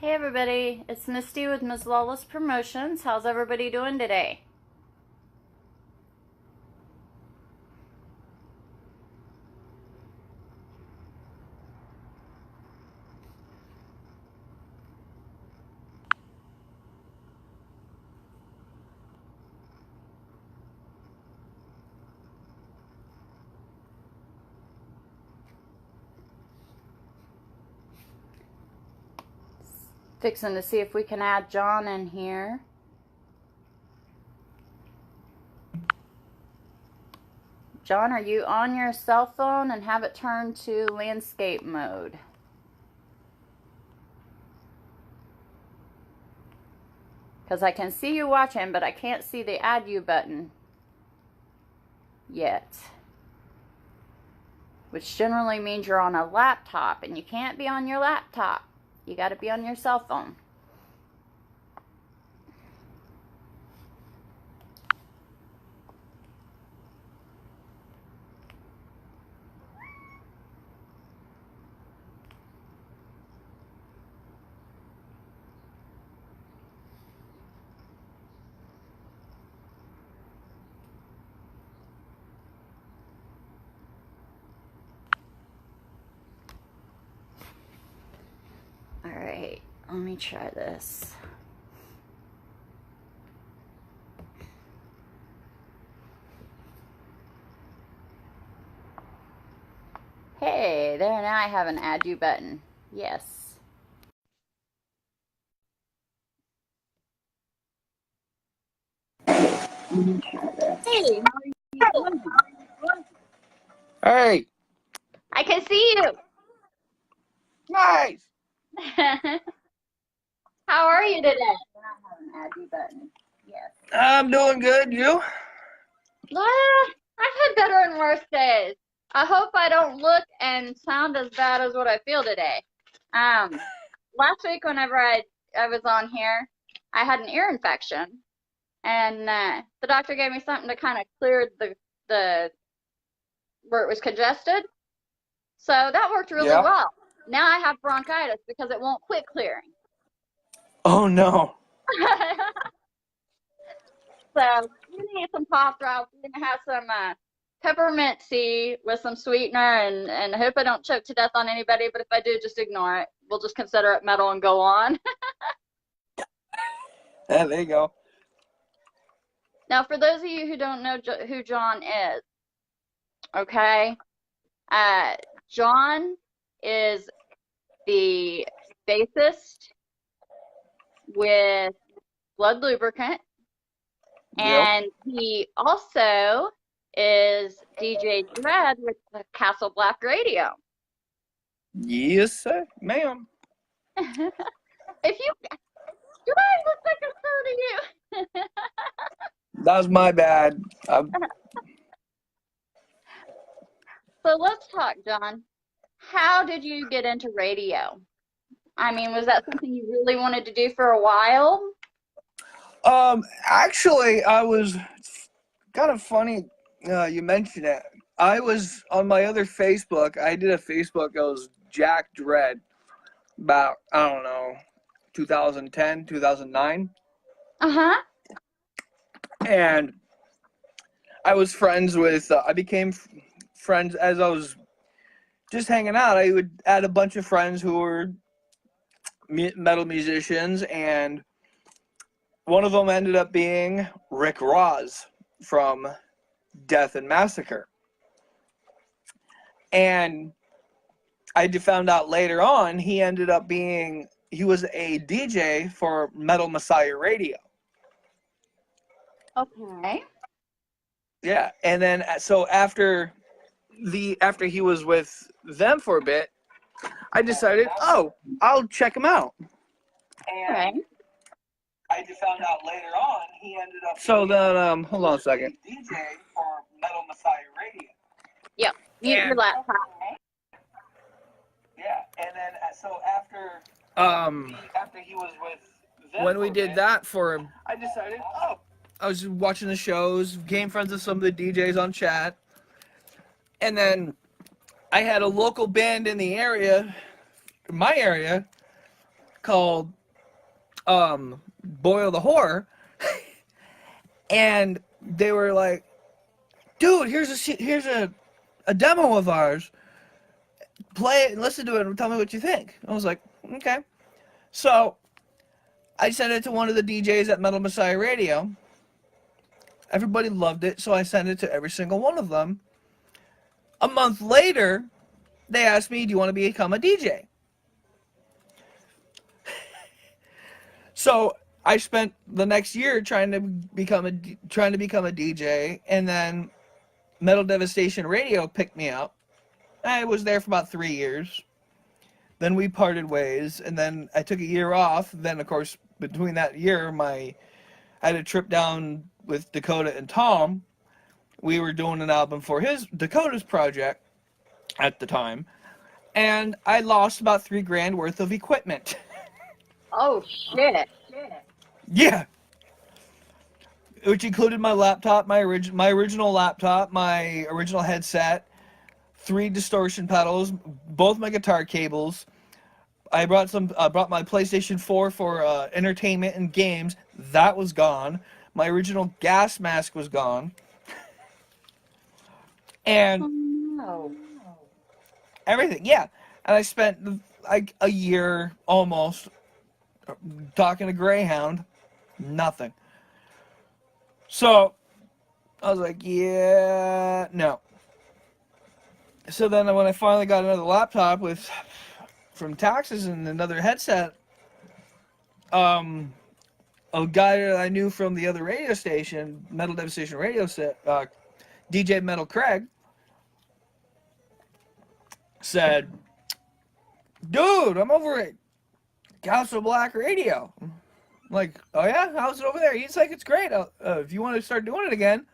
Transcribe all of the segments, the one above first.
Hey everybody, it's Misty with Ms. Lawless Promotions. How's everybody doing today? Fixing to see if we can add John in here. John, are you on your cell phone and have it turned to landscape mode? Because I can see you watching, but I can't see the add you button yet. Which generally means you're on a laptop, and you can't be on your laptop. You got to be on your cell phone. All right, let me try this. Hey, there, now I have an add you button. Yes. Hey, how are you doing? Hey, I can see you. nice. How are you today? I have an add you button. Yes. I'm doing good. You? I've had better and worse days. I hope I don't look and sound as bad as what I feel today. Last week whenever I was on here, I had an ear infection, and the doctor gave me something to kind of clear the where it was congested. So that worked really well. Now I have bronchitis because it won't quit clearing. Oh no. So we're gonna get some cough drops. We're gonna have some peppermint tea with some sweetener, and I hope I don't choke to death on anybody. But if I do, just ignore it. We'll just consider it metal and go on. Yeah, there you go. Now, for those of you who don't know who John is, okay, John is the bassist with Blood Lubricant. And he also is DJ Dredd with the Castle Blakk Radio. Yes, sir, ma'am. If you do, I look like a sir to you. That was my bad. So let's talk, John. How did you get into radio? I mean, was that something you really wanted to do for a while? Actually, I was kind of funny. You mentioned it. I was on my other Facebook. I did a Facebook. It was Jakk Dredd. About, I don't know, 2010, 2009. And I was friends with. I became friends as I was just hanging out. I would add a bunch of friends who were metal musicians, and one of them ended up being Rick Ross from Death and Massacre. And I found out later on he ended up being, he was a DJ for Metal Messiah Radio. Okay. Yeah, and then so after he was with them for a bit, I decided, oh, I'll check him out. And I just found out later on he ended up. So then, hold on a second. DJ for Metal Messiah Radio. Yep. Mute your laptop. Yeah, and then so after he was with them, when we did that for him, I decided, oh, I was watching the shows, became friends with some of the DJs on chat, and then I had a local band in the area, my area, called Boil the Whore, and they were like, dude, here's a demo of ours. Play it and listen to it and tell me what you think. I was like, okay. So I sent it to one of the DJs at Metal Messiah Radio. Everybody loved it, so I sent it to every single one of them. A month later, they asked me, do you want to become a DJ? So I spent the next year trying to become a DJ, and then Metal Devastation Radio picked me up. I was there for about 3 years. Then we parted ways, and then I took a year off. Then, of course, between that year, I had a trip down with Dakota and Tom. We were doing an album for Dakota's project at the time, and I lost about $3,000 worth of equipment. Oh shit! Yeah, which included my laptop, my original laptop, my original headset, 3 distortion pedals, both my guitar cables. I brought my PlayStation 4 for entertainment and games. That was gone. My original gas mask was gone. And everything, yeah. And I spent like a year almost talking to Greyhound, nothing. So I was like, yeah, no. So then when I finally got another laptop from Taxes and another headset, a guy that I knew from the other radio station, Metal Devastation Radio set, DJ Metal Craig, said, dude, I'm over at Castle Blakk Radio. I'm like, oh yeah? How's it over there? He's like, it's great. If you want to start doing it again,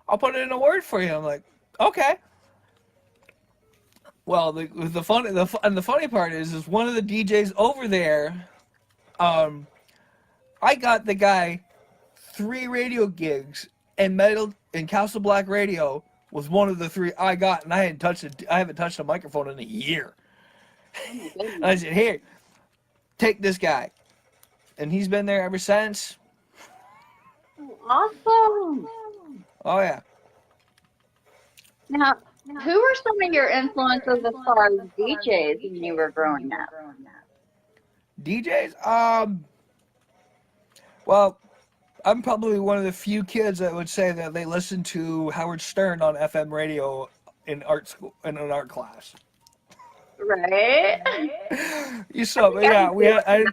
I'll put it in a word for you. I'm like, okay. Well, the funny part is one of the DJs over there, I got the guy 3 radio gigs, and Castle Blakk Radio was one of the 3 I got, and I haven't touched a microphone in a year. And I said, here, take this guy. And he's been there ever since. Awesome. Oh, yeah. Now, who were some of your influences as far as DJs when you were growing up? DJs? Well, I'm probably one of the few kids that would say that they listened to Howard Stern on FM radio in art school, in an art class. Right? You saw, yeah, we had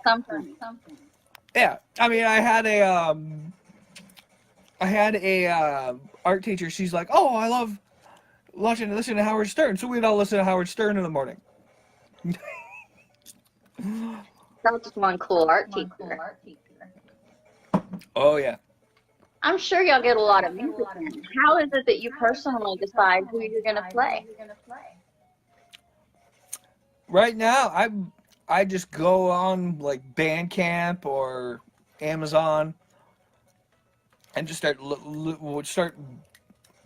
something. Yeah, I mean, I had a art teacher. She's like, "Oh, I love listening to Howard Stern." So we'd all listen to Howard Stern in the morning. That's just one cool art teacher. Oh yeah. I'm sure y'all get a lot of music. How is it that you personally decide who you're gonna play? Right now, I just go on like Bandcamp or Amazon and just start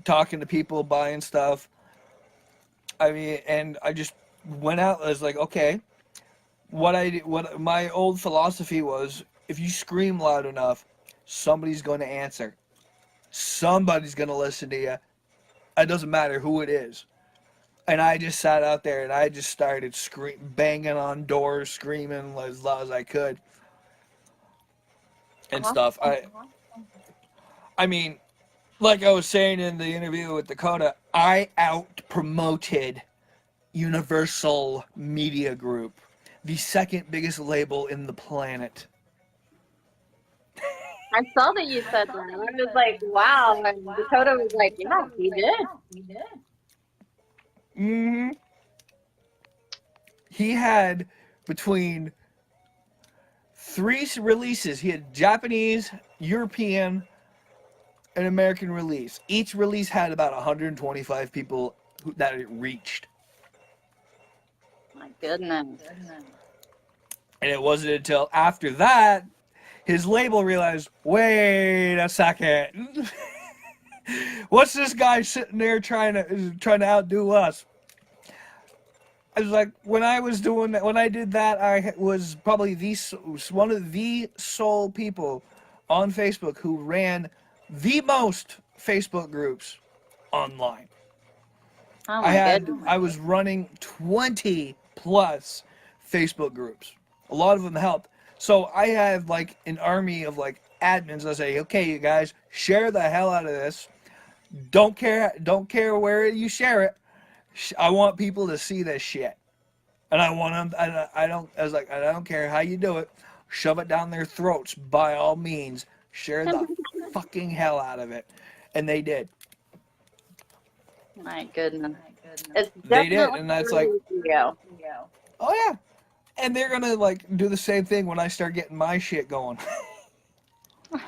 talking to people, buying stuff. I mean, and I just went out. I was like, okay, what my old philosophy was: if you scream loud enough, somebody's going to answer. Somebody's going to listen to you. It doesn't matter who it is. And I just sat out there and I just started banging on doors, screaming as loud as I could and stuff. I mean, like I was saying in the interview with Dakota, I out-promoted Universal Media Group, the second biggest label in the planet. I saw that you said that. I was like, wow. And Dakota was like, yeah, he did. Mm-hmm. He had between 3 releases. He had Japanese, European, and American release. Each release had about 125 people that it reached. My goodness. And it wasn't until after that his label realized, wait a second. What's this guy sitting there trying to outdo us? I was like, when I was doing that, when I did that, I was probably one of the sole people on Facebook who ran the most Facebook groups online. Oh my goodness. I was running 20 plus Facebook groups. A lot of them helped. So I have like an army of like admins that say, okay, you guys, share the hell out of this. Don't care where you share it. I want people to see this shit. And I want them, I was like, I don't care how you do it. Shove it down their throats by all means. Share the fucking hell out of it. And they did. My goodness. It's They did, definitely and that's like, you. oh yeah. And they're gonna like do the same thing when I start getting my shit going.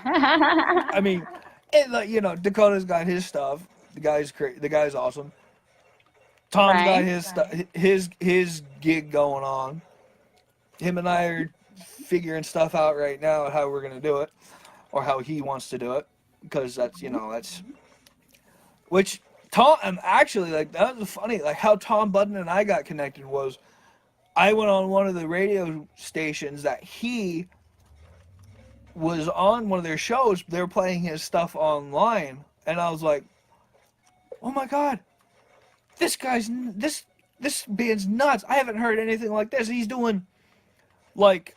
I mean, like, you know, Dakota's got his stuff. The guy's awesome. Tom's got his stuff, his gig going on. Him and I are figuring stuff out right now, how we're gonna do it, or how he wants to do it, because that's, you know, that's which Tom. I'm actually like, that was funny. Like how Tom Budden and I got connected was, I went on one of the radio stations that he was on one of their shows. They were playing his stuff online, and I was like, oh my god, this band's nuts. I haven't heard anything like this. He's doing like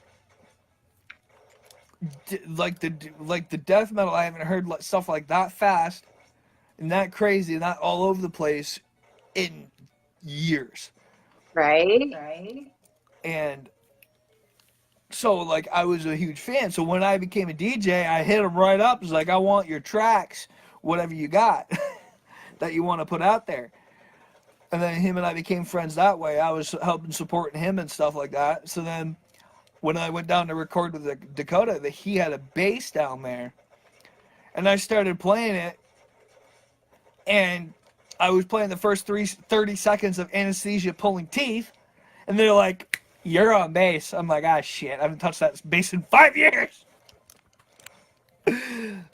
the death metal. I haven't heard stuff like that fast and that crazy and that all over the place in years. Right. And so like I was a huge fan. So when I became a DJ, I hit him right up. It's like, I want your tracks, whatever you got that you want to put out there. And then him and I became friends that way. I was helping supporting him and stuff like that. So then when I went down to record with Dakota, that he had a bass down there, and I started playing it, and I was playing the first 30 seconds of Anesthesia Pulling Teeth, and they're like, you're on bass. I'm like, ah, shit, I haven't touched that bass in 5 years. And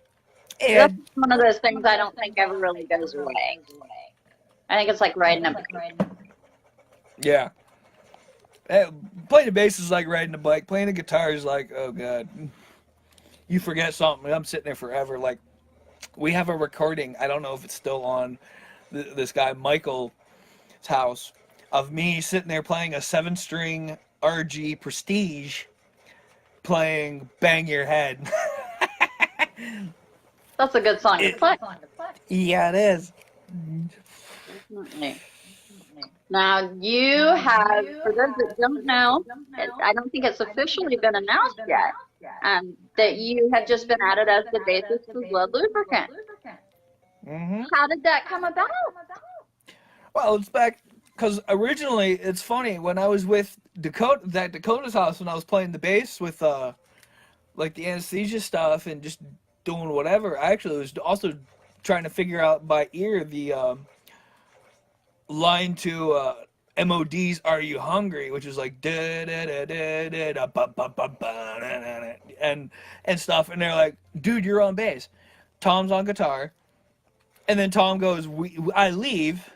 that's one of those things I don't think ever really goes away. I think it's like riding a bike. Yeah. Playing the bass is like riding a bike. Playing the guitar is like, oh god, you forget something. I'm sitting there forever. Like, we have a recording. I don't know if it's still on this guy Michael's house of me sitting there playing a 7-string RG Prestige, playing "Bang Your Head." That's a good song to play. Yeah, it is. Now, you have, for those that don't know, I don't think it's officially been announced yet, that you have just been added as the bassist for Blood Lubricant. Mm-hmm. How did that come about? Well, it's back, because originally, it's funny, when I was with Dakota's house, when I was playing the bass with, like, the anesthesia stuff and just doing whatever, I actually was also trying to figure out by ear the, line to MOD's "Are You Hungry," which is like da da da da da da ba ba ba ba and stuff, and they're like, "Dude, you're on bass." Tom's on guitar, and then Tom goes, "I leave."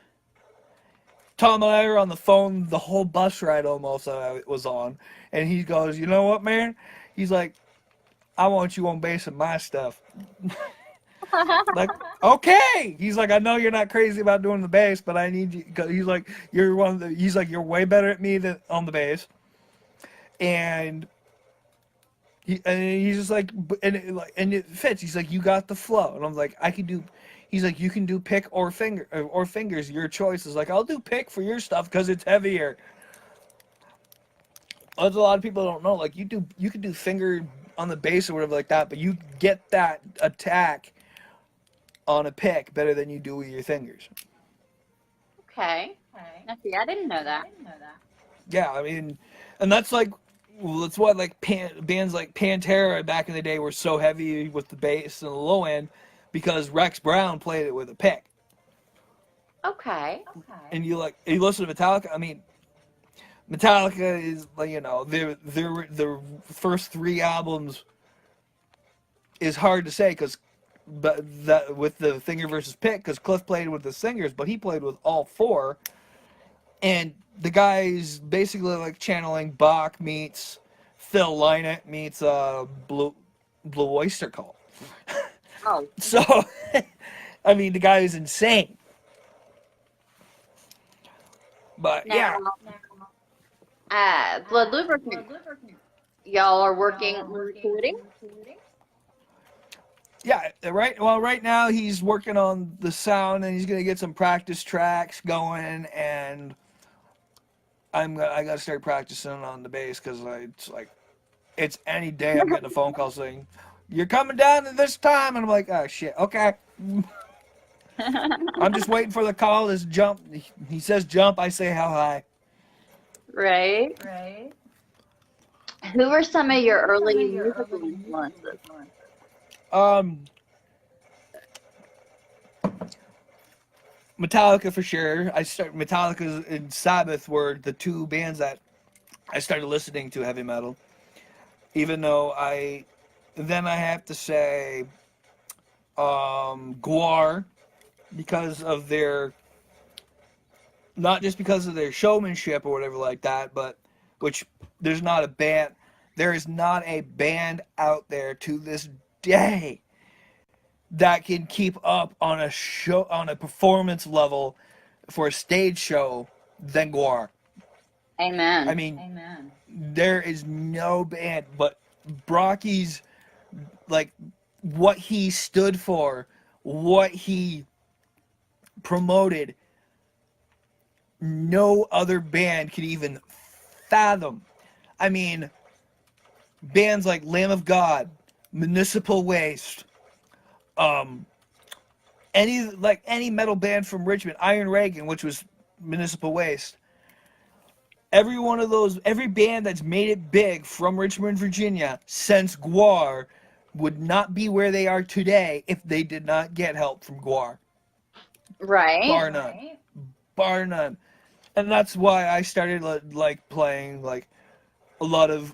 Tom and I are on the phone the whole bus ride almost that I was on, and he goes, "You know what, man?" He's like, "I want you on bass in my stuff." Like, okay. He's like, I know you're not crazy about doing the bass, but I need you. Cause he's like, you're way better at me than on the bass. And he's just like, and it fits. He's like, you got the flow. And I'm like, I can do. He's like, you can do pick or fingers. Your choice. Is like, I'll do pick for your stuff because it's heavier. That's a lot of people don't know. Like, you can do finger on the bass or whatever like that, but you get that attack on a pick better than you do with your fingers. Okay. Now, see, I didn't know that. Yeah, I mean, and that's like, well, that's why like bands like Pantera back in the day were so heavy with the bass and the low end, because Rex Brown played it with a pick. Okay. And you listen to Metallica. I mean, Metallica is like, you know, their first 3 albums is hard to say because. But that with the finger versus pick, because Cliff played with the singers, but he played with all 4, And the guy's basically like channeling Bach meets Phil Lynott meets Blue Oyster Cult. Oh, So, I mean, the guy is insane. But now, yeah, Blood Lubricant, y'all are working on recording? yeah, right. Well, right now he's working on the sound, and he's gonna get some practice tracks going, and I gotta start practicing on the bass because it's any day I'm getting a phone call saying you're coming down at this time, and I'm like, oh shit, okay. I'm just waiting for the call. This jump. He says jump. I say how high. Right. Who were some of your early musical influences? Metallica for sure. Metallica and Sabbath were the two bands that I started listening to heavy metal. Even though then I have to say, Gwar, because of not just because of their showmanship or whatever like that, but there is not a band out there to this day that can keep up on a performance level for a stage show than Gwar. Amen. I mean, there is no band, but Brocky's, like, what he stood for, what he promoted, no other band could even fathom. I mean, bands like Lamb of God, Municipal Waste, any metal band from Richmond, Iron Reagan, which was Municipal Waste. Every band that's made it big from Richmond, Virginia, since Gwar, would not be where they are today if they did not get help from Gwar. Right. Bar none. Bar none. And that's why I started playing like a lot of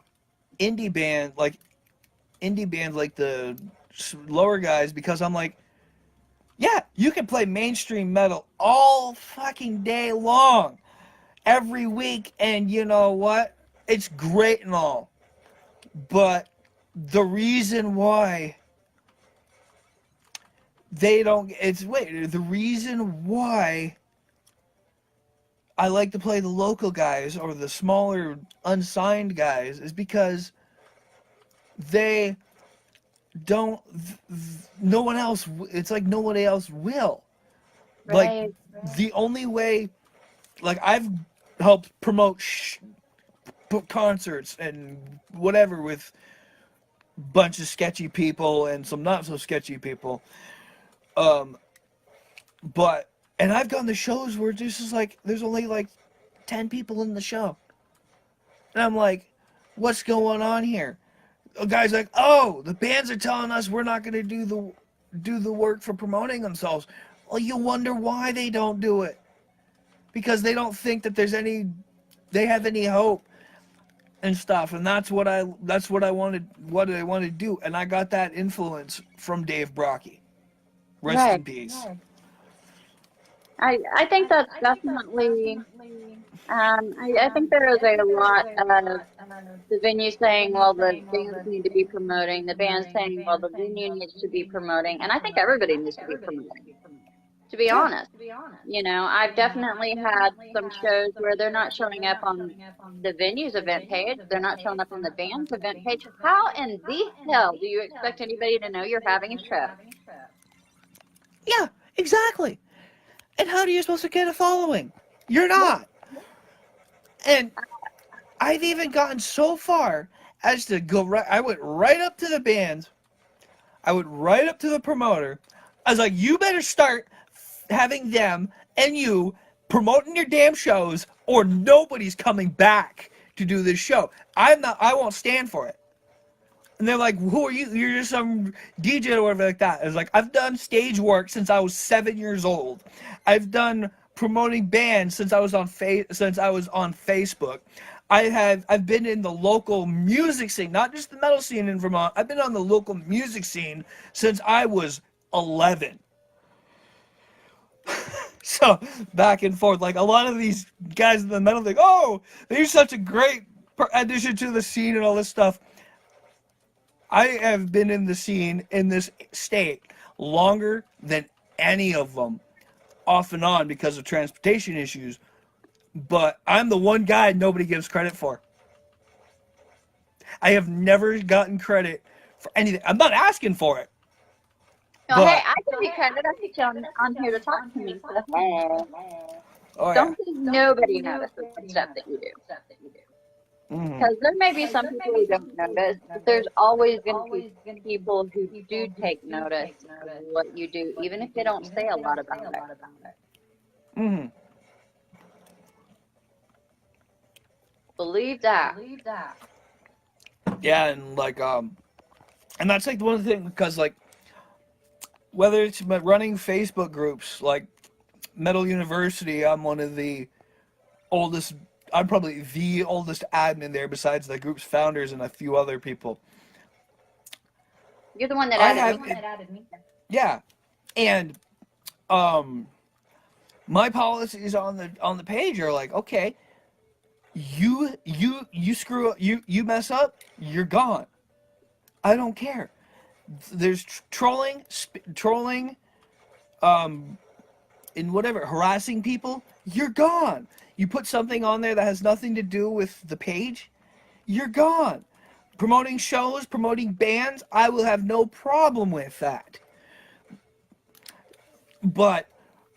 indie bands like the lower guys, because I'm like, yeah, you can play mainstream metal all fucking day long, every week, and you know what? It's great and all. But the reason why the reason why I like to play the local guys or the smaller unsigned guys is because they don't no one else it's like nobody else will. Right. The only way, like, I've helped promote concerts and whatever with a bunch of sketchy people and some not so sketchy people, but and I've gone to shows where there's only like 10 people in the show, and I'm like, what's going on here? A guy's like, oh, the bands are telling us we're not going to do the work for promoting themselves. Well, you wonder why they don't do it, because they don't think that they have any hope and stuff, and that's what I wanted to do, and I got that influence from Dave Brocky. Rest in peace. I think that's definitely. I think there is a lot of the venue saying, well, the bands need to be promoting. The band saying, well, the venue needs to be promoting. And I think everybody needs to be promoting, to be honest. You know, I've definitely had some shows where they're not showing up on the venue's event page. They're not showing up on the band's event page. How in the hell do you expect anybody to know you're having a show? Yeah, exactly. And how are you supposed to get a following? You're not. And I've even gotten so far as to I went right up to the bands. I went right up to the promoter. I was like, you better start having them and you promoting your damn shows, or nobody's coming back to do this show. I won't stand for it. And they're like, who are you? You're just some DJ or whatever like that. I was like, I've done stage work since I was 7 years old. I've done promoting bands since I was on Facebook. I've been in the local music scene, not just the metal scene in Vermont. I've been on the local music scene since I was 11. So back and forth, like a lot of these guys in the metal thing. Oh, they're such a great addition to the scene and all this stuff. I have been in the scene in this state longer than any of them, off and on because of transportation issues. But I'm the one guy nobody gives credit for. I have never gotten credit for anything. I'm not asking for it. No, But hey, I give you credit. I put you on here to talk to me. So, hey, oh yeah. don't think nobody notices the stuff that you do. Because there may be some people who don't notice, but there's always going to be people who do take notice of what you do, even if they don't say a lot about it. Mm-hmm. Believe that. Yeah, and like and that's like the one thing because like whether it's running Facebook groups like Metal University, I'm one of the oldest. I'm probably the oldest admin there, besides the group's founders and a few other people. You're the one that added me. Yeah, and my policies on the page are like, okay, you screw up, you mess up, you're gone. I don't care. There's trolling, in whatever, harassing people, you're gone. You put something on there that has nothing to do with the page, you're gone. Promoting shows, promoting bands, I will have no problem with that. But,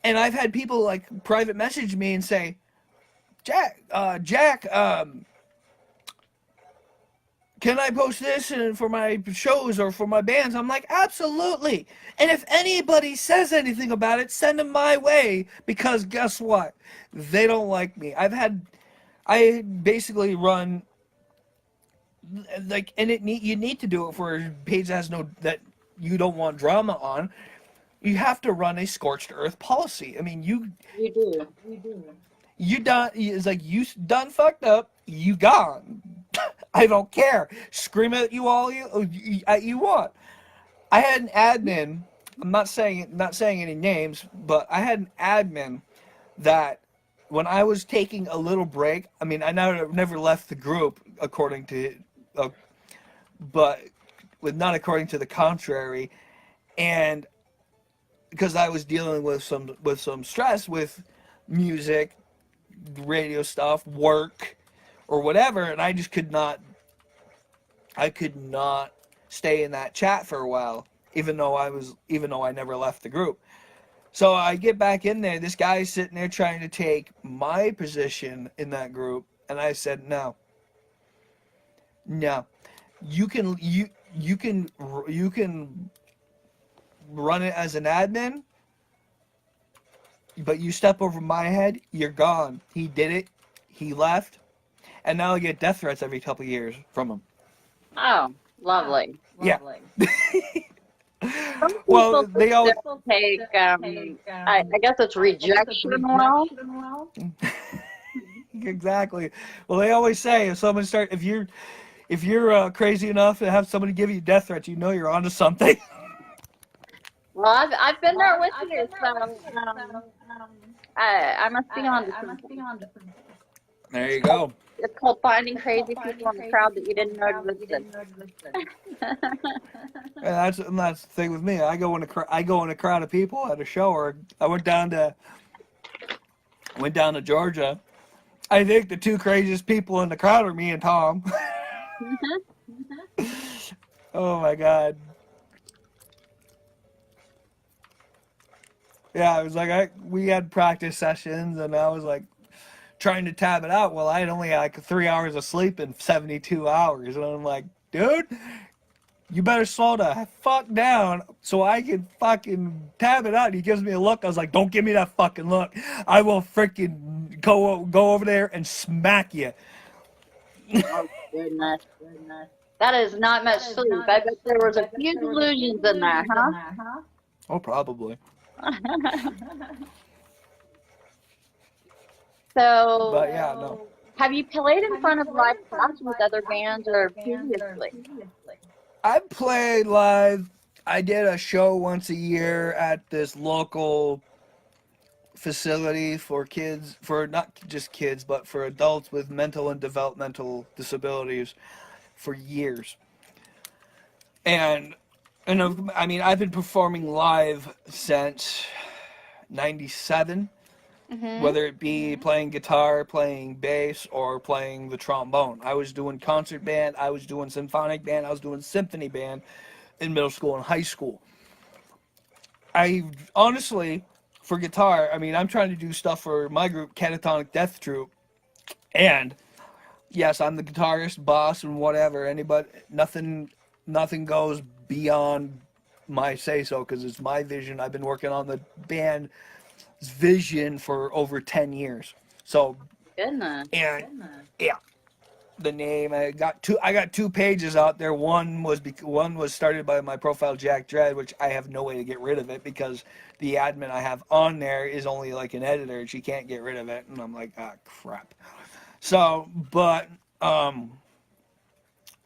and I've had people like private message me and say, Jack, can I post this for my shows or for my bands? I'm like, absolutely. And if anybody says anything about it, send them my way, because guess what? They don't like me. I basically run like, and you need to do it for a page that has that you don't want drama on. You have to run a scorched earth policy. I mean, you do. You done. It's like, you done fucked up. You gone. I don't care. Scream at you all you want. I had an admin. I'm not saying any names, but I had an admin that when I was taking a little break. I mean, I never left the group according to, but not according to the contrary, and because I was dealing with some stress with music, radio stuff, work, or whatever, and I just could not stay in that chat for a while, even though I never left the group. So I get back in there, this guy's sitting there trying to take my position in that group, and I said, no, you can run it as an admin, but you step over my head, you're gone. He did it. He left. And now I get death threats every couple of years from him. Oh, lovely. Yeah. Some Well, people they all take, I guess it's rejection well. Exactly. Well, they always say if you're crazy enough to have somebody give you death threats, you know you're onto something. Well, I've been there with you, so I must be on to something. There you go. It's called finding crazy people in the crowd that you didn't know existed. And that's the thing with me. I go in a crowd of people at a show, or I went down to Georgia. I think the two craziest people in the crowd are me and Tom. Oh my God. Yeah, it was like we had practice sessions, and I was like trying to tab it out. Well, I had only like 3 hours of sleep in 72 hours, and I'm like, dude, you better slow the fuck down so I can fucking tab it out. And he gives me a look. I was like, don't give me that fucking look. I will freaking go over there and smack you. Oh, goodness. That is not much sleep. I bet there was a few delusions in there, huh? Oh, probably. So, but yeah, no. Have you played in front of live crowds with other bands or previously? I played live. I did a show once a year at this local facility for kids, for not just kids, but for adults with mental and developmental disabilities for years. And I mean, I've been performing live since '97, Mhm. whether it be playing guitar, playing bass, or playing the trombone. I was doing concert band, I was doing symphonic band, I was doing symphony band in middle school and high school. I honestly, for guitar, I mean, I'm trying to do stuff for my group, Catatonic Death Troupe, and yes, I'm the guitarist, boss, and whatever. Anybody, nothing goes beyond my say so because it's my vision. I've been working on the band's vision for over 10 years. So, Goodness. and yeah, the name I got two pages out there. One was started by my profile Jakk Dredd, which I have no way to get rid of it because the admin I have on there is only like an editor and she can't get rid of it, and I'm like, ah, crap. So, but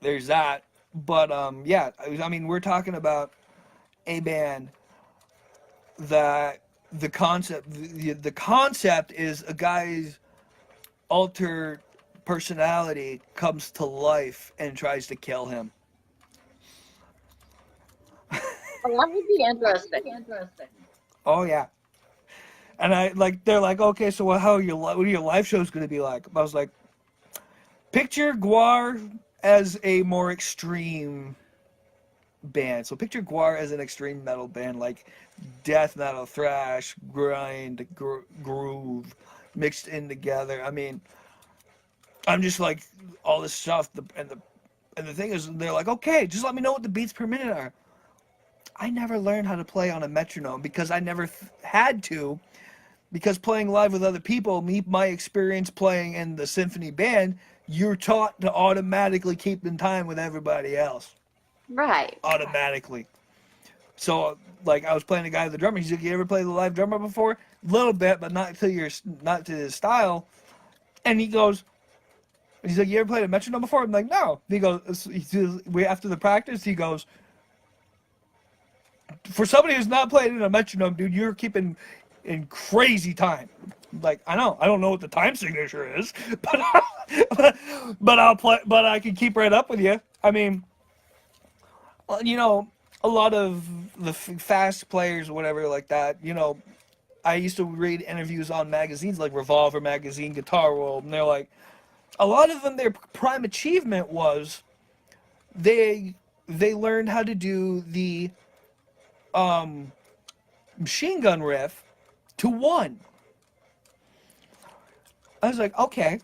there's that. But yeah, I mean, we're talking about a band that the concept is a guy's altered personality comes to life and tries to kill him. Well, that would be interesting. Oh yeah. And they're like, okay, so what are your live shows going to be like? I was like, picture Guar as a more extreme band. So picture Guar as an extreme metal band, like death metal, thrash, grind, groove, mixed in together. I mean, I'm just like all this stuff, and the thing is, they're like, okay, just let me know what the beats per minute are. I never learned how to play on a metronome because I never had to. Because playing live with other people, my experience playing in the symphony band, you're taught to automatically keep in time with everybody else. Right. Automatically. So, like, I was playing a guy with the drummer. He's like, "You ever played the live drummer before?" A little bit, but not to his style. And he's like, "You ever played a metronome before?" I'm like, "No." He goes, after the practice, he goes, "For somebody who's not played in a metronome, dude, you're keeping in crazy time." Like, I know, I don't know what the time signature is, but I'll play, but I can keep right up with you. I mean, a lot of the fast players or whatever like that, I used to read interviews on magazines like Revolver Magazine, Guitar World, and they're like, a lot of them, their prime achievement was they learned how to do the machine gun riff to one. I was like, okay.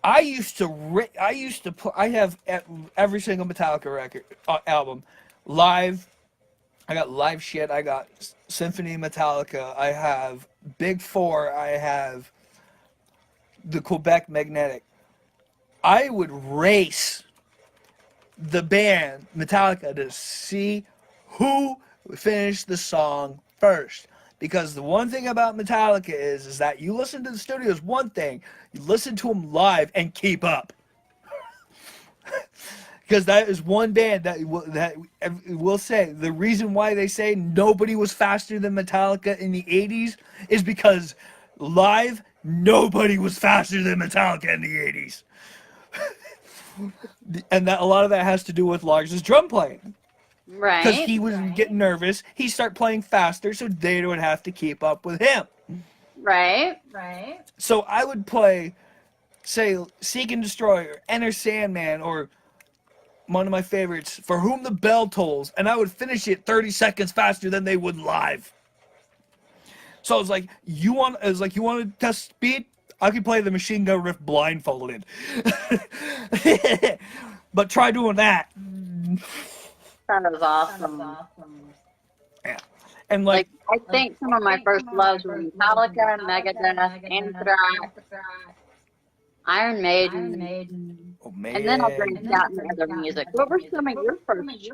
I have every single Metallica record album live. I got live shit. I got Symphony Metallica. I have Big Four. I have the Quebec Magnetic. I would race the band Metallica to see who finished the song first. Because the one thing about Metallica is that you listen to the studio is one thing, you listen to them live and keep up. Because that is one band that will say the reason why they say nobody was faster than Metallica in the 80s is because live, nobody was faster than Metallica in the 80s. And that a lot of that has to do with Lars's drum playing. Right. Because he was getting nervous. He'd start playing faster, so they would have to keep up with him. Right. So I would play, say, Seek and Destroy, or Enter Sandman, or one of my favorites, For Whom the Bell Tolls, and I would finish it 30 seconds faster than they would live. So I was like, you want to test speed? I could play the Machine Gun Riff blindfolded. But try doing that. That was awesome. Yeah. And like I think some of my first loves were Metallica, Megadeth, Anthrax, Iron Maiden. Oh man. And then I'll branch out into other music. What were some of your first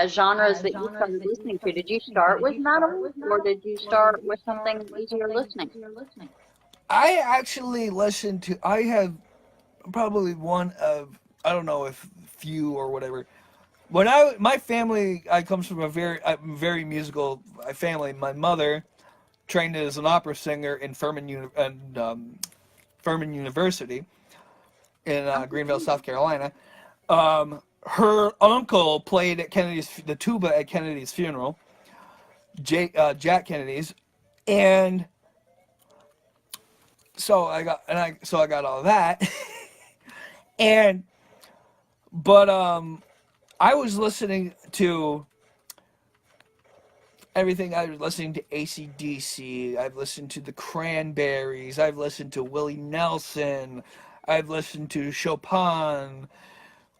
genres that you started listening to? Did you start with metal, or did you start with something easier listening? I actually listened to. I have probably one of, I don't know if few or whatever. My family, I comes from a very musical family. My mother trained as an opera singer in Furman University in Greenville, South Carolina. Her uncle played at the tuba at Kennedy's funeral, Jack Kennedy's, and so I got all that, but I was listening to everything. I was listening to AC/DC. I've listened to the Cranberries. I've listened to Willie Nelson. I've listened to Chopin,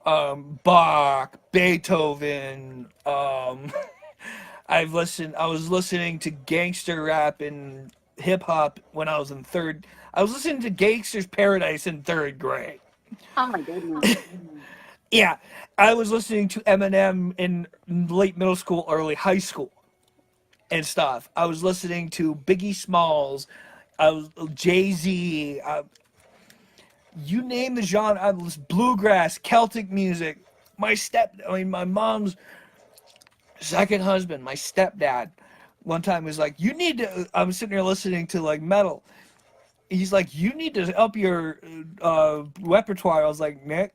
Bach, Beethoven. I was listening to gangster rap and hip hop when I was in third. I was listening to Gangster's Paradise in third grade. Oh my goodness. Yeah, I was listening to Eminem in late middle school, early high school, and stuff. I was listening to Biggie Smalls, Jay-Z. You name the genre. I was bluegrass, Celtic music. My mom's second husband, my stepdad, one time was like, "You need to." I'm sitting here listening to like metal. He's like, "You need to up your repertoire." I was like, "Nick."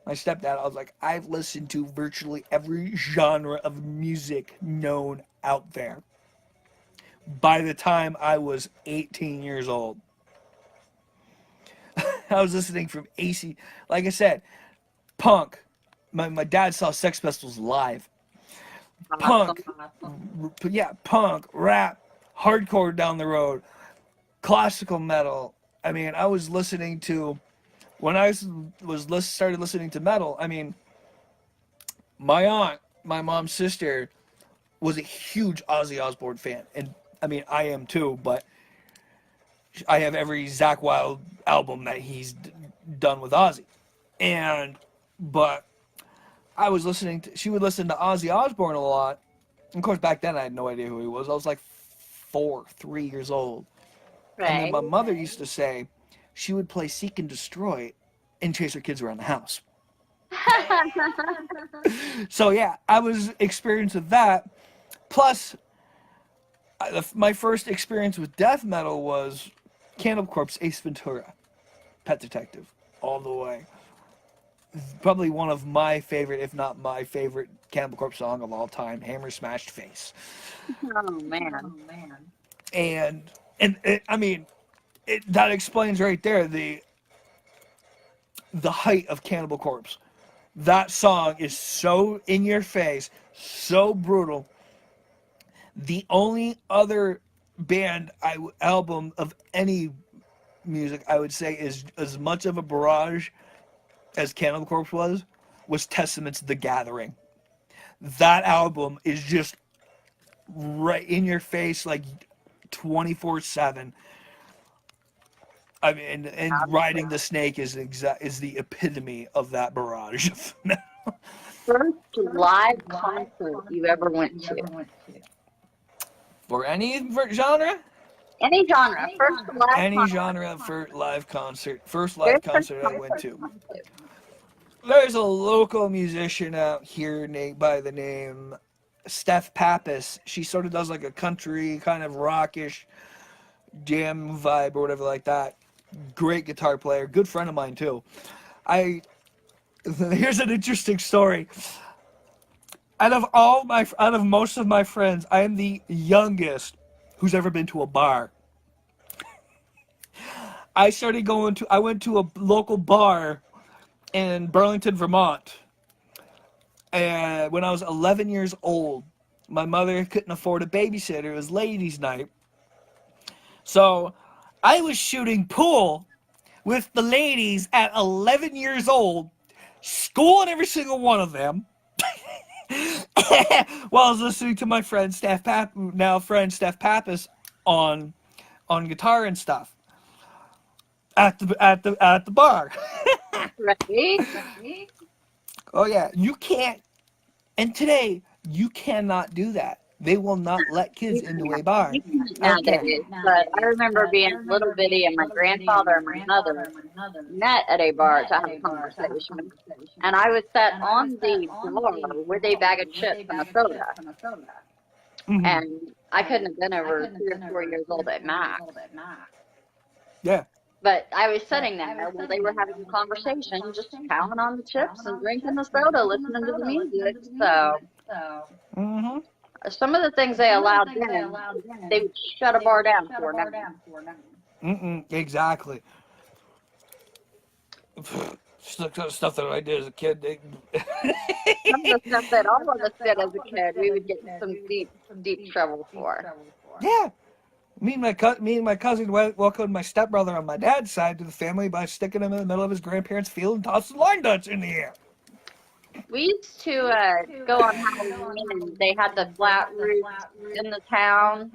My stepdad, I was like, I've listened to virtually every genre of music known out there by the time I was 18 years old. I was listening from AC, like I said, punk. My dad saw Sex Pistols live. Punk, yeah, punk, rap, hardcore down the road, classical metal. I mean, I was listening to, when I started listening to metal, I mean, my aunt, my mom's sister, was a huge Ozzy Osbourne fan. And, I mean, I am too, but I have every Zakk Wylde album that he's done with Ozzy. But I was she would listen to Ozzy Osbourne a lot. Of course, back then I had no idea who he was. I was like 3 years old. Right. And then my mother used to say she would play Seek and Destroy and chase her kids around the house. So yeah, I was experienced with that. Plus, my first experience with death metal was Cannibal Corpse, Ace Ventura, Pet Detective, all the way. Probably one of my favorite, if not my favorite, Cannibal Corpse song of all time, Hammer Smashed Face. Oh man. And I mean, that explains right there the height of Cannibal Corpse. That song is so in your face, so brutal. The only other album of any music I would say is as much of a barrage as Cannibal Corpse was Testament's The Gathering. That album is just right in your face, like 24/7. I mean, and Riding the Snake is the epitome of that barrage. First live concert you ever went to? For any genre? Any genre. First live any concert. Genre for live concert. First live concert I went to. There's a local musician out here by the name Steph Pappas. She sort of does like a country kind of rockish jam vibe or whatever like that. Great guitar player, good friend of mine too. Here's an interesting story. Out of most of my friends, I am the youngest who's ever been to a bar. I went to a local bar in Burlington, Vermont. And when I was 11 years old, my mother couldn't afford a babysitter. It was ladies' night. So I was shooting pool with the ladies at 11 years old, schooling every single one of them, while I was listening to my friend Steph Pappas on guitar and stuff at the bar. Right. Oh yeah, you can't. And today you cannot do that. They will not let kids into a bar. Nowadays, but I remember being little bitty and my grandfather and my mother met at a bar to have a conversation. And I was sat on the floor with a bag of chips and a soda. And I couldn't have been over 3 or 4 years old at max. Yeah. But I was sitting there while they were having a conversation, just chowing on the chips and drinking the soda, listening to the music. So some of the things they allowed in, they would shut a bar down for now. Exactly. Stuff that I did as a kid. Some of the stuff that all of us did as a kid, we would get in some deep trouble for. Yeah. Me and my cousin welcomed my stepbrother on my dad's side to the family by sticking him in the middle of his grandparents' field and tossing line darts in the air. We used to go on Halloween, and they had the flat roofs in the town.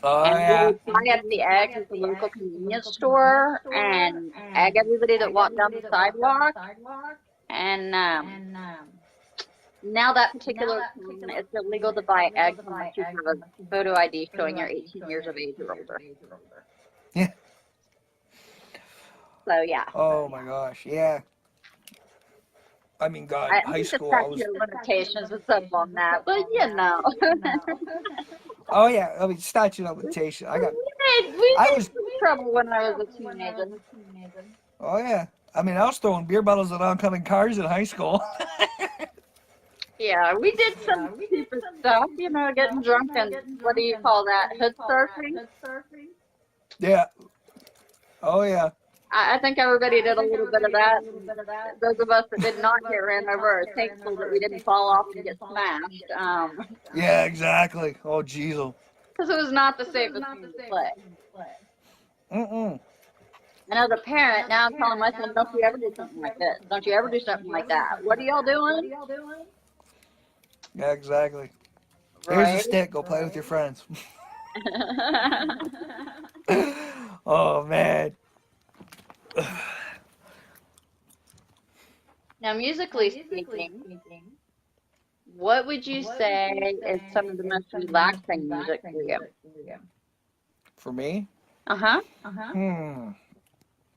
Oh, and yeah. we would buy up the eggs at the local convenience store and egg everybody that walked down the sidewalk. And now that particular time, it's illegal to buy eggs unless you have a photo ID showing you're 18 years of age or older. Yeah. So, yeah. Oh, my gosh. Yeah. I mean, God, high school, I was... limitations and stuff on that, but you know. Oh, yeah. I mean, statute of limitation. I was trouble when I was a teenager. Oh, yeah. I mean, I was throwing beer bottles at oncoming cars in high school. Yeah, we did some stupid stuff, you know, getting drunk and what do you call that? Hood surfing? Yeah. Oh, yeah. I think everybody did a little bit of that. Those of us that did not get ran over are thankful that we didn't fall off and get smashed. Yeah, exactly. Oh, jeez. Because it was not the safest thing to play. And as a parent, now I'm telling my son, don't you ever do something like this. Don't you ever do something like that. What are y'all doing? Yeah, exactly. Right? Here's a stick. Go play with your friends. Oh, man. Now, musically speaking, what would you say is some of the most relaxing music for you? For me? Uh-huh.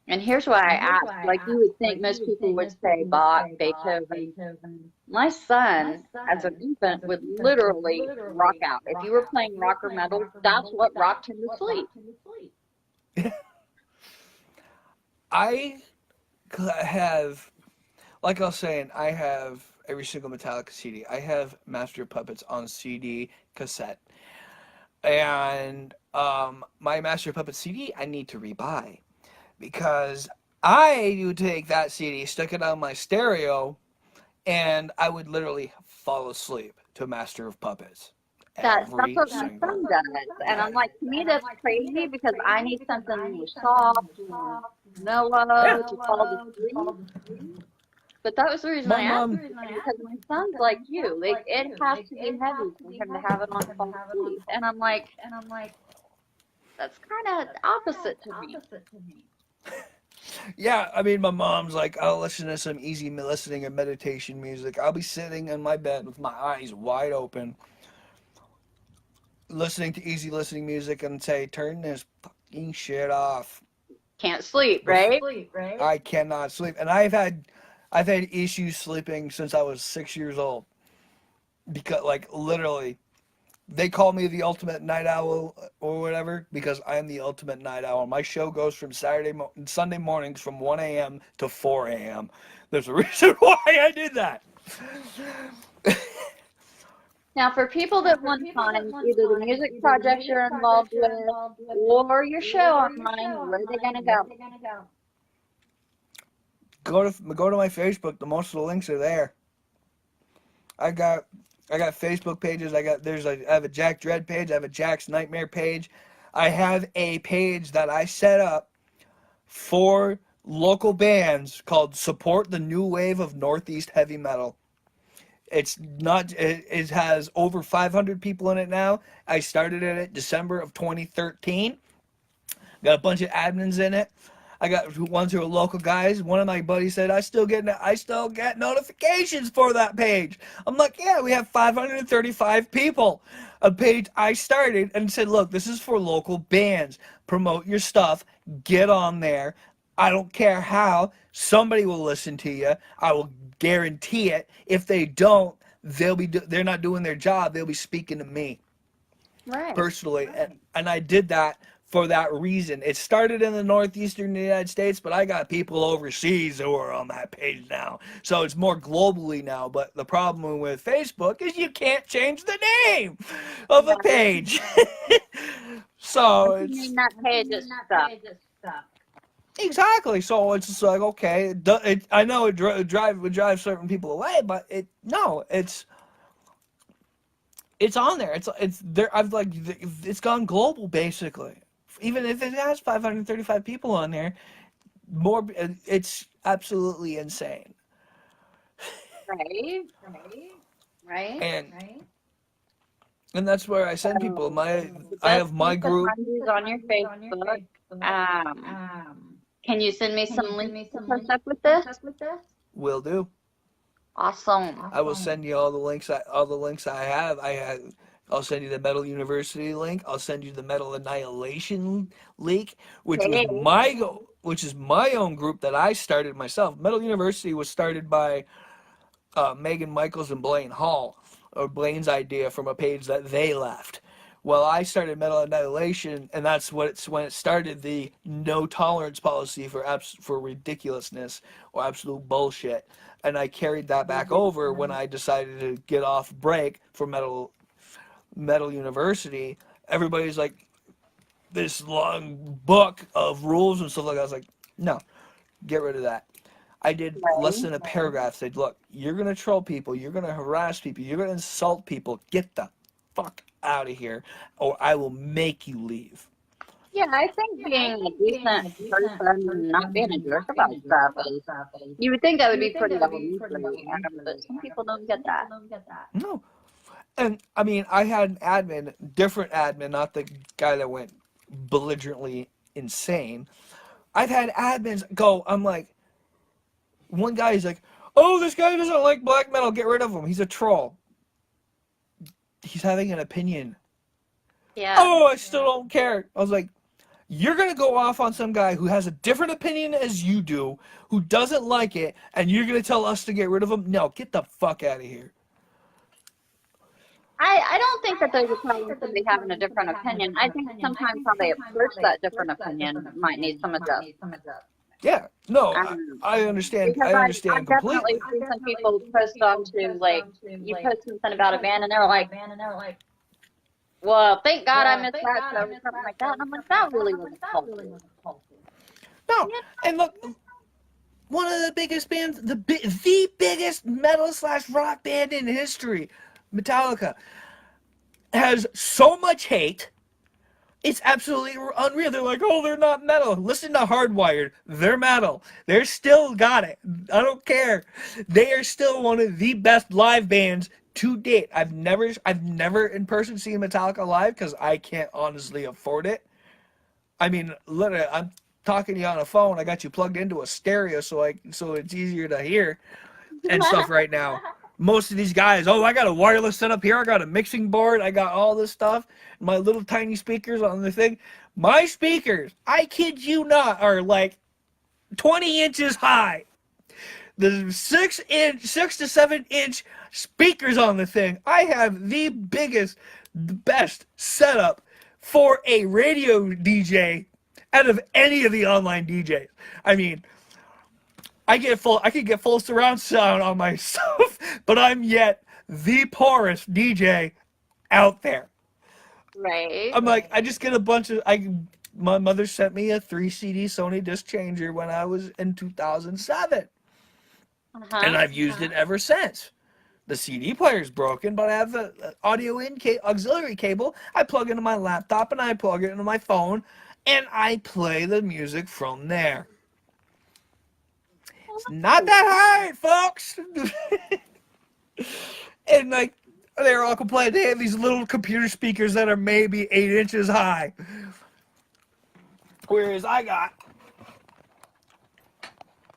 And here's why I asked. Like, you would think most people would say Bach, Beethoven. My son, as an infant, would literally rock out. If you were playing rock or metal, that's what rocked him to sleep. I have, like I was saying, I have every single Metallica CD. I have Master of Puppets on CD, cassette. And my Master of Puppets CD, I need to rebuy. Because I would take that CD, stick it on my stereo, and I would literally fall asleep to Master of Puppets. That's what my son does. And I'm like, to me, that's crazy because I need something more soft, mellow to fall asleep. But that was the reason I asked, because my son's like you. Like, it has to be heavy for him to have it on fall asleep. And I'm like, that's kind of opposite to me. Yeah, I mean, my mom's like, I'll listen to some easy listening or meditation music. I'll be sitting in my bed with my eyes wide open, listening to easy listening music and say, turn this fucking shit off. Can't sleep, right? I cannot sleep. And I've had issues sleeping since I was 6 years old. Because, like, literally, they call me the ultimate night owl or whatever because I'm the ultimate night owl. My show goes from Sunday mornings from 1 a.m. to 4 a.m. There's a reason why I did that. Now, for people that want to find either the music projects you're involved with or your show online, where are they going to go? Go to my Facebook. Most of the links are there. I got Facebook pages. I have a Jakk Dredd page. I have a Jack's Nightmare page. I have a page that I set up for local bands called Support the New Wave of Northeast Heavy Metal. It has over 500 people in it now. I started it in December of 2013. Got a bunch of admins in it. I got ones who are local guys. One of my buddies said, I still get notifications for that page. I'm like, yeah, we have 535 people. A page I started and said, look, this is for local bands. Promote your stuff. Get on there. I don't care how. Somebody will listen to you. I will guarantee it. If they don't, they're not doing their job. They'll be speaking to me. Right. personally, and I did that for that reason. It started in the northeastern United States, but I got people overseas who are on that page now, so it's more globally now. But the problem with Facebook is you can't change the name of a page. So I it's mean, that page is stuck. exactly, so it's just like, okay, I know it would drive certain people away, but it's on there. It's there. I've like it's gone global basically. Even if it has 535 people on there, more it's absolutely insane. Right. Right. And that's where I send people. So the I best have my use of group. friends is on your Facebook. Um, can you send me some links to post up with this? Will do. Awesome. I will send you all the links. All the links I have. I'll send you the Metal University link. I'll send you the Metal Annihilation link, which was Okay. which is my own group that I started myself. Metal University was started by Megan Michaels and Blaine Hall, or Blaine's idea from a page that they left. Well, I started Metal Annihilation, and that's when it started the no tolerance policy for ridiculousness or absolute bullshit. And I carried that back over when I decided to get off break for Metal University. Everybody's like, this long book of rules and stuff like that. I was like, no, get rid of that. I did less than a paragraph. Said, look, you're going to troll people. You're going to harass people. You're going to insult people. Get the fuck out of here, or I will make you leave. Yeah, I think being a decent person and not being a jerk about stuff is, you would think that would be pretty elementary, but some people don't get that. No. And, I mean, I had an admin, different admin, not the guy that went belligerently insane. I've had admins go, I'm like, one guy is like, oh, this guy doesn't like black metal, get rid of him. He's a troll. He's having an opinion. Yeah. Oh, I still don't care. I was like, you're going to go off on some guy who has a different opinion as you do, who doesn't like it, and you're going to tell us to get rid of him? No, get the fuck out of here. I don't think that there's a problem with somebody having a different opinion. I think sometimes how they approach that different opinion might need some adjustment. Yeah, no, I understand. Because I understand I've definitely completely. seen some people post onto, like, you post something about a band and they're like, well, thank God I missed that show or something like that. And I'm like, that really wasn't helpful. No, and look, one of the biggest bands, the biggest metal/rock band in history, Metallica, has so much hate. It's absolutely unreal. They're like, oh, they're not metal. Listen to Hardwired. They're metal. They're still got it. I don't care. They are still one of the best live bands to date. I've never in person seen Metallica live because I can't honestly afford it. I mean, literally, I'm talking to you on a phone. I got you plugged into a stereo so it's easier to hear and stuff right now. Most of these guys, oh, I got a wireless setup here. I got a mixing board. I got all this stuff. My little tiny speakers on the thing. My speakers, I kid you not, are like 20 inches high. The 6 to 7 inch speakers on the thing. I have the biggest, the best setup for a radio DJ out of any of the online DJs. I mean, I could get full surround sound on my stuff, but I'm yet the poorest DJ out there. Right. I'm like, I just get a bunch of, my mother sent me a 3 CD Sony disc changer when I was in 2007. And I've used it ever since. The CD player's broken, but I have an audio auxiliary cable. I plug into my laptop and I plug it into my phone, and I play the music from there. It's not that hard, folks. And like, they're all complaining. They have these little computer speakers that are maybe 8 inches high. Whereas I got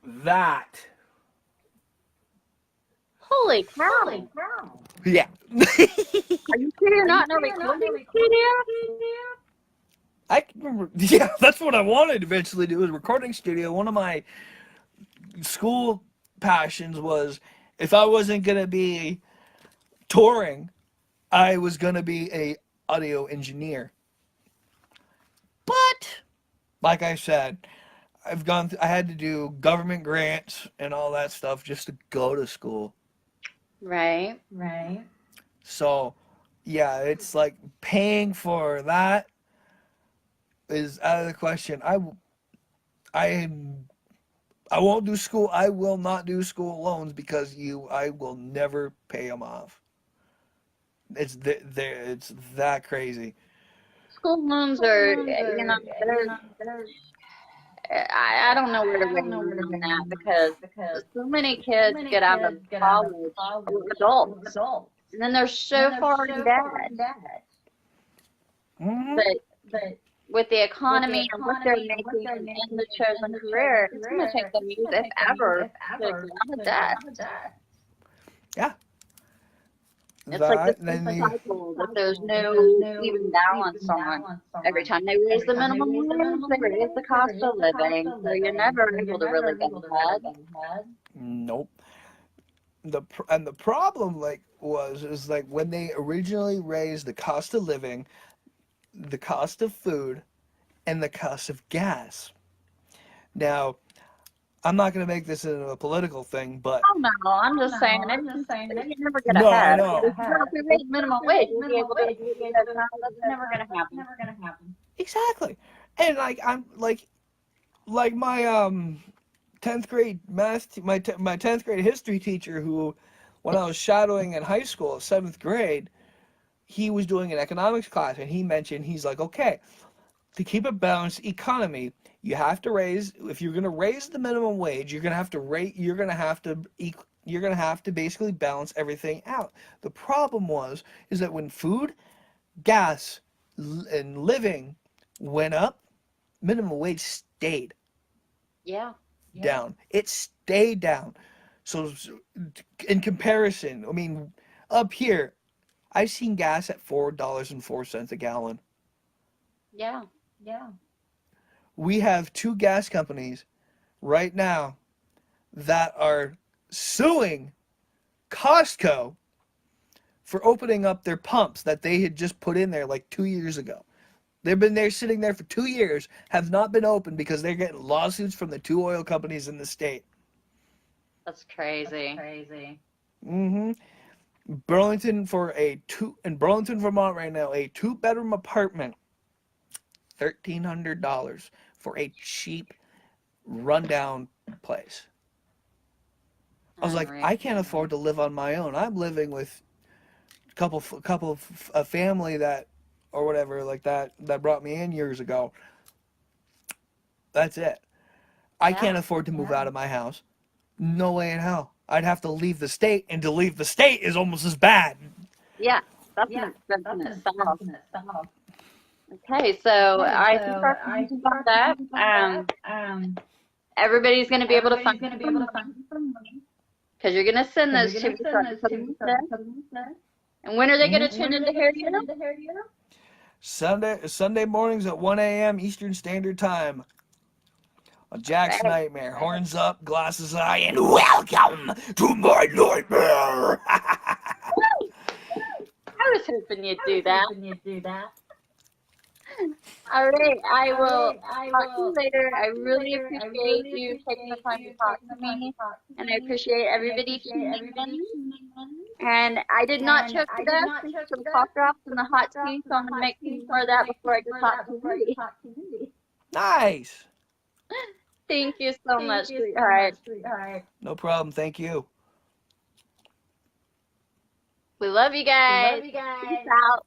that. Holy cow. Yeah. Are you sure you're not in a recording studio? I can remember. Yeah, that's what I wanted to eventually do, is a recording studio. One of my school passions was, if I wasn't going to be touring, I was going to be a audio engineer. But like I said, I had to do government grants and all that stuff just to go to school. Right. So, yeah, it's like paying for that is out of the question. I I won't do school. I will not do school loans because I will never pay them off. It's that crazy. School loans are, I don't know where to weigh in on that because so many kids get out of college adults and then they're so far in debt. Hmm. But with the economy and what they're making in the chosen career, it's going to take them years, if ever, to get out of debt. Yeah. It's like this Then cycle that there's no even balance on. Every time they raise the minimum wage, they raise the cost of living, so you're never able to really get ahead. nope. The problem is like when they originally raised the cost of living, the cost of food, and the cost of gas. Now, I'm not going to make this into a political thing, but Oh no, I'm just saying you never get no, I ahead. know. If we raise minimum wage, you'll be able to that's never going to happen. Exactly. And like I'm like my 10th grade math my 10th grade history teacher who when I was shadowing in high school, 7th grade, he was doing an economics class and he mentioned he's like, "Okay, to keep a balanced economy, you have to raise if you're going to raise the minimum wage, you're going to have to you're going to have to basically balance everything out." The problem is that when food, gas, and living went up, minimum wage stayed Yeah. down. It stayed down. So in comparison, I mean, up here, I've seen gas at $4.04 a gallon. Yeah. We have two gas companies right now that are suing Costco for opening up their pumps that they had just put in there like 2 years ago. They've been there sitting there for 2 years, have not been opened because they're getting lawsuits from the two oil companies in the state. That's crazy. Mm-hmm. In Burlington, Vermont right now, a 2-bedroom apartment, $1,300 for a cheap, rundown place. I was like, I can't afford to live on my own. I'm living with a family that or whatever like that brought me in years ago. That's it. I can't afford to move out of my house. No way in hell. I'd have to leave the state, and to leave the state is almost as bad. Yeah, that's an expense in itself. Okay, so I think our friends about that. Everybody's going to be able to find because you're going to send those to me. And when are they going to tune in to hear you? Sunday mornings at 1 a.m. Eastern Standard Time. On Jack's Nightmare. Horns up, glasses high, and welcome to my nightmare. I was hoping you'd do that. All right, I will talk to you later. I really appreciate you taking the time to talk to me, and I appreciate everybody tuning in. And I did not choke to death with some cough drops and the hot tea, so I'm going to make some more of that before I go talk to Mindy. Nice. Thank you so much, sweetheart. No problem. Thank you. We love you guys. Peace out.